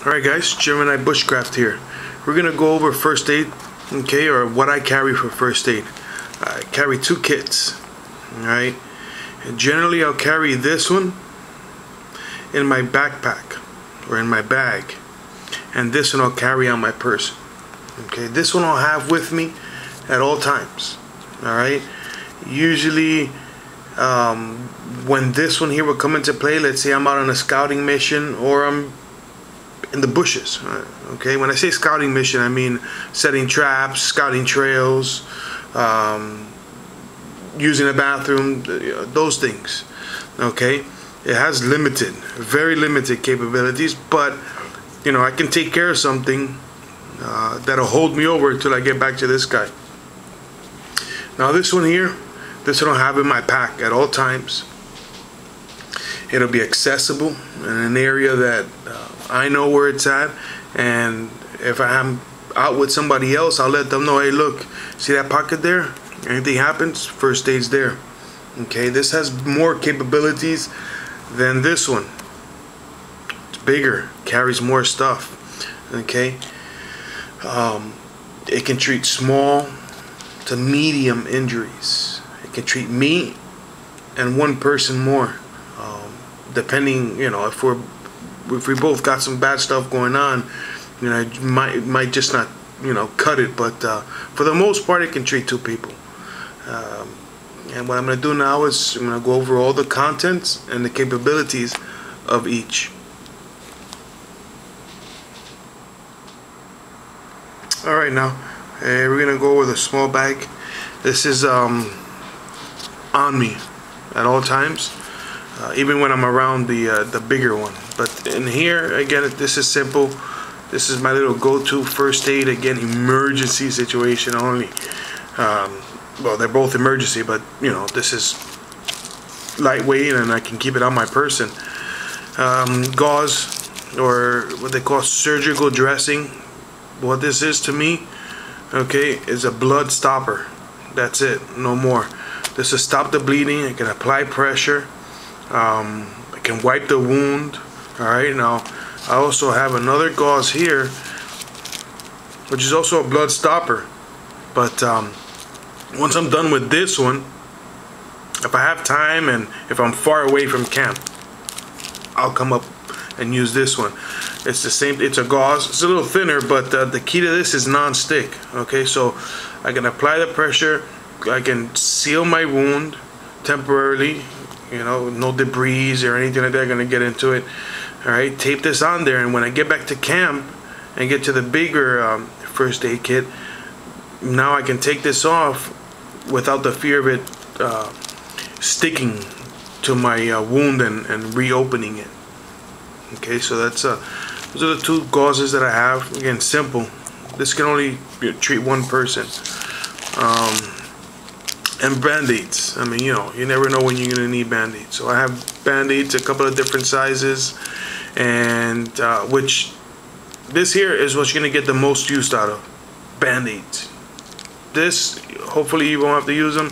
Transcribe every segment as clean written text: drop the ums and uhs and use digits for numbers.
Alright guys, Jim and I Bushcraft here. We're gonna go over first aid, okay, or what I carry for first aid. I carry 2 kits, alright. And generally I'll carry this one in my backpack or in my bag, and this one I'll carry on my person. Okay, this one I'll have with me at all times. Alright. Usually when this one here will come into play, let's say I'm out on a scouting mission or I'm in the bushes. Okay, when I say scouting mission, I mean setting traps, scouting trails, using a bathroom, those things. Okay, it has limited, very limited capabilities, but you know, I can take care of something that'll hold me over until I get back to this guy. Now this one here, this one I'll have in my pack at all times. It'll be accessible in an area that I know where it's at, and if I'm out with somebody else, I'll let them know, hey look, see that pocket there? Anything happens, first aid's there. Okay, this has more capabilities than this one. It's bigger, carries more stuff. Okay, it can treat small to medium injuries. It can treat me and one person more, depending, you know, if we both got some bad stuff going on, you know, it might just not, you know, cut it, but for the most part it can treat 2 people. And what I'm going to do now is I'm going to go over all the contents and the capabilities of each. Alright, now we're going to go over the small bag. This is on me at all times, even when I'm around the bigger one. But in here, again, this is simple. This is my little go-to first aid, again, emergency situation only. Well, they're both emergency, but you know, this is lightweight and I can keep it on my person. Gauze, or what they call surgical dressing. What this is to me, okay, is a blood stopper. That's it, no more. This will stop the bleeding. It can apply pressure. It can wipe the wound. Alright, now I also have another gauze here, which is also a blood stopper. But once I'm done with this one, if I have time and if I'm far away from camp, I'll come up and use this one. It's the same, it's a gauze, it's a little thinner, but the key to this is non-stick. Okay, so I can apply the pressure, I can seal my wound temporarily, you know, no debris or anything like that gonna get into it. Alright, tape this on there, and when I get back to camp and get to the bigger first aid kit, now I can take this off without the fear of it sticking to my wound and reopening it. Okay, so that's those are the 2 gauzes that I have. Again, simple. This can only treat 1 person. And band-aids. I mean, you know, you never know when you're gonna need band-aids. So I have band-aids, a couple of different sizes, and which this here is what you're gonna get the most use out of. Band-aids. This, hopefully you won't have to use them,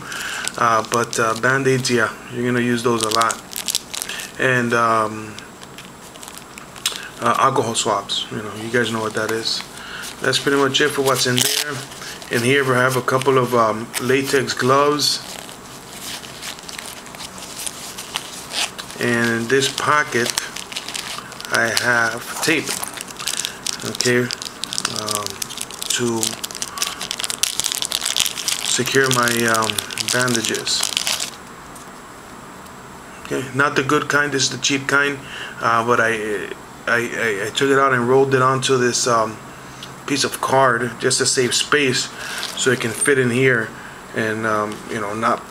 but band-aids, yeah, you're gonna use those a lot. And alcohol swabs, you know, you guys know what that is. That's pretty much it for what's in there. In here we have a couple of latex gloves, and in this pocket I have tape, okay, to secure my bandages. Okay, not the good kind, this is the cheap kind, but I took it out and rolled it onto this piece of card just to save space, so it can fit in here and you know, not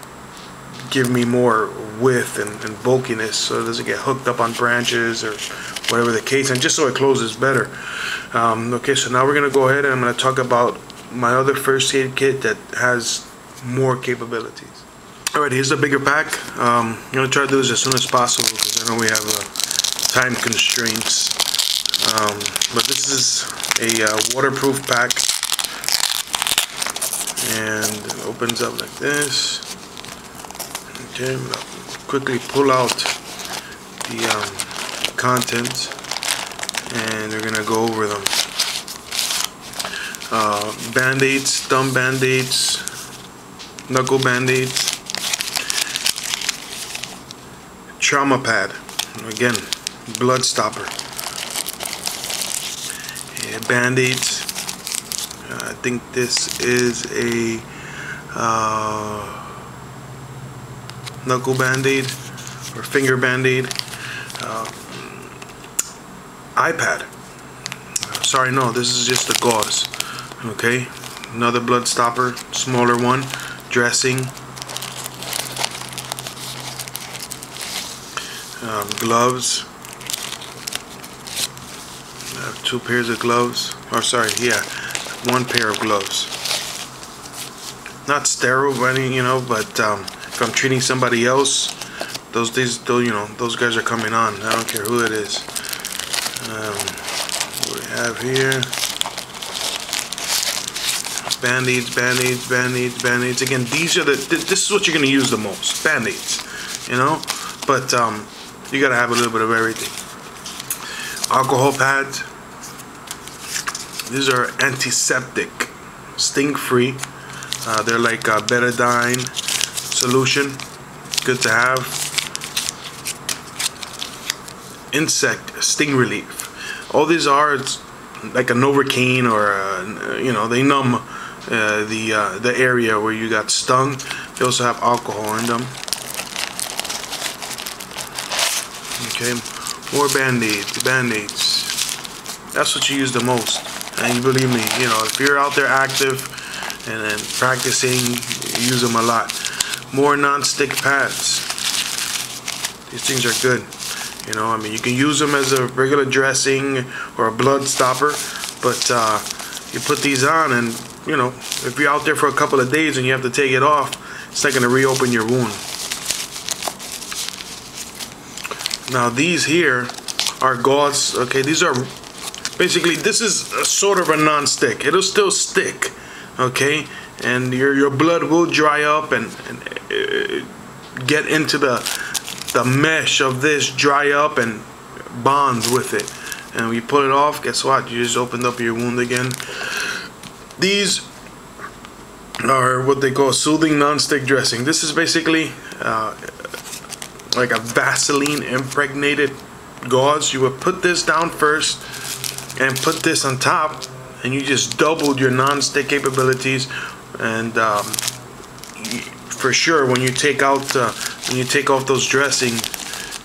give me more width and bulkiness, so it doesn't get hooked up on branches or whatever the case, and just so it closes better. Okay, so now we're gonna go ahead and I'm gonna talk about my other first aid kit that has more capabilities. Alright, here's the bigger pack. I'm gonna try to do this as soon as possible because I know we have time constraints. But this is a waterproof pack, and it opens up like this. Okay, I'm gonna quickly pull out the contents. and they're gonna go over them. Band-aids, thumb band-aids, knuckle band-aids, trauma pad, again, blood stopper, band-aids. I think this is a knuckle band-aid or finger band-aid. iPad. Sorry, no, this is just the gauze. Okay, another blood stopper, smaller one. Dressing. Gloves. I have 2 pairs of gloves. Or sorry, yeah, 1 pair of gloves. Not sterile, but you know, but if I'm treating somebody else, those guys are coming on. I don't care who it is. What do we have here? Band-aids, band-aids, band-aids, band-aids. Again, these are this is what you're gonna use the most. Band-aids, you know. But you gotta have a little bit of everything. Alcohol pads. These are antiseptic, sting-free. They're like a betadine solution. Good to have. Insect sting relief. All these are like a Novocaine or you know, they numb the area where you got stung. They also have alcohol in them. Okay, more band-aids, band-aids. That's what you use the most. And you believe me, you know, if you're out there active and then practicing, you use them a lot. More non-stick pads. These things are good. You know, I mean, you can use them as a regular dressing or a blood stopper, but you put these on, and you know, if you're out there for a couple of days and you have to take it off, it's not going to reopen your wound. Now these here are gauze. Okay, these are basically, this is a sort of a non-stick. It'll still stick, okay, and your blood will dry up and get into the mesh of this, dry up and bond with it. And when you pull it off, guess what? You just opened up your wound again. These are what they call soothing non-stick dressing. This is basically like a Vaseline impregnated gauze. You would put this down first and put this on top, and you just doubled your non-stick capabilities. And for sure, when you take out when you take off those dressing,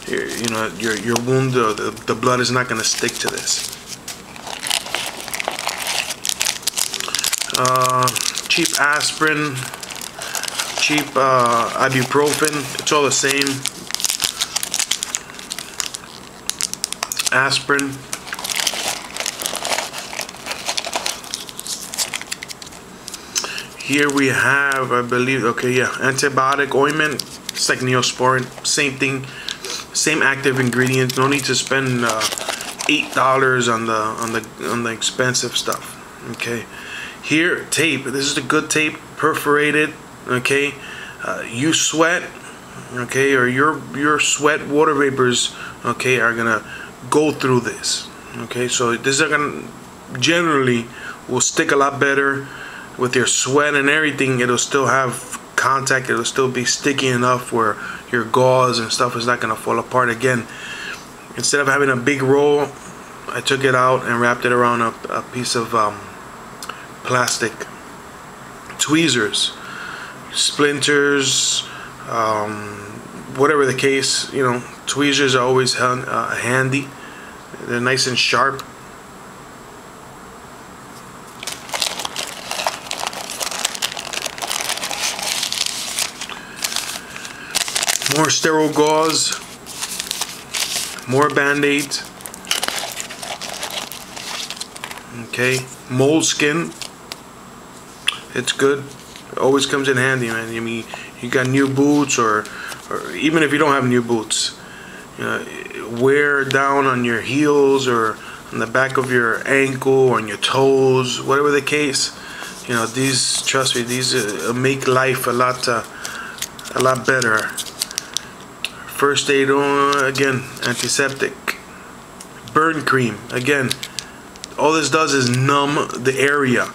you know, your wound, the blood is not going to stick to this. Cheap aspirin, cheap ibuprofen, it's all the same. Aspirin. Here we have, I believe, okay, yeah, antibiotic ointment. It's like Neosporin, same thing, same active ingredients. No need to spend $8 on the expensive stuff. Okay, here tape. This is the good tape, perforated. Okay, you sweat. Okay, or your sweat, water vapors. Okay, are gonna go through this. Okay, so this is gonna generally will stick a lot better with your sweat and everything. It'll still have contact. It'll still be sticky enough where your gauze and stuff is not gonna fall apart again. Instead of having a big roll, I took it out and wrapped it around a piece of plastic. Tweezers, splinters, whatever the case, you know, tweezers are always handy. They're nice and sharp. More sterile gauze, more band-aids. Okay, moleskin. It's good. It always comes in handy, man. I mean, you got new boots, or even if you don't have new boots, you know, wear down on your heels or on the back of your ankle or on your toes, whatever the case. You know, these, trust me, these make life a lot better. First aid, again, antiseptic, burn cream. Again, all this does is numb the area,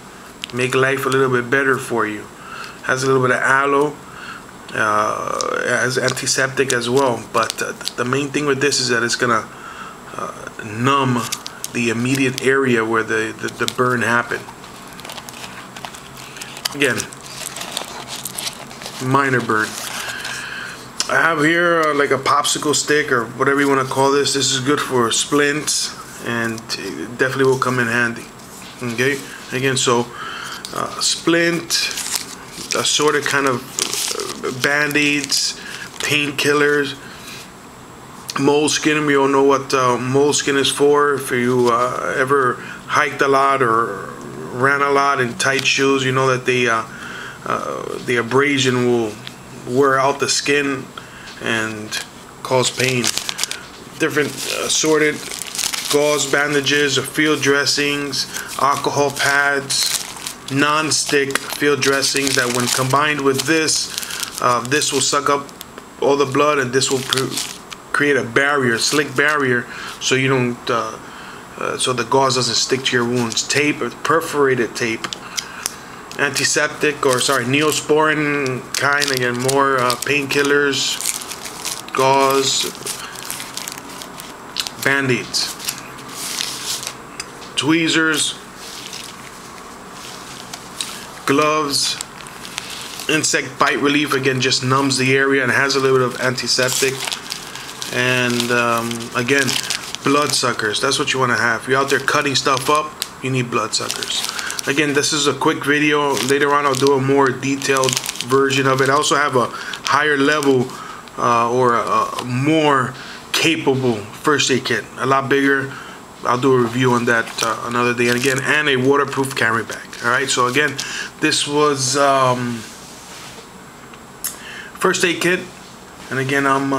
make life a little bit better for you. Has a little bit of aloe, has antiseptic as well, but the main thing with this is that it's gonna numb the immediate area where the burn happened. Again, minor burn. I have here like a popsicle stick or whatever you want to call this. This is good for splints, and it definitely will come in handy. Okay, again, so splint, assorted kind of band-aids, painkillers, moleskin. We all know what moleskin is for. If you ever hiked a lot or ran a lot in tight shoes, you know that the abrasion will wear out the skin and cause pain. Different assorted gauze bandages, or field dressings, alcohol pads, non-stick field dressings that when combined with this will suck up all the blood, and this will create a barrier, slick barrier, so you don't so the gauze doesn't stick to your wounds. Tape, or perforated tape. Antiseptic, or sorry, Neosporin kind. Again, more painkillers, gauze, band-aids, tweezers, gloves, insect bite relief. Again, just numbs the area and has a little bit of antiseptic. And again, blood suckers. That's what you want to have. If you're out there cutting stuff up, you need blood suckers. Again, this is a quick video. Later on, I'll do a more detailed version of it. I also have a higher level or a more capable first aid kit, a lot bigger. I'll do a review on that another day. And again, and a waterproof carry bag. All right. So again, this was first aid kit, and again, I'm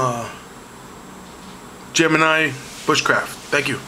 Gemini Bushcraft. Thank you.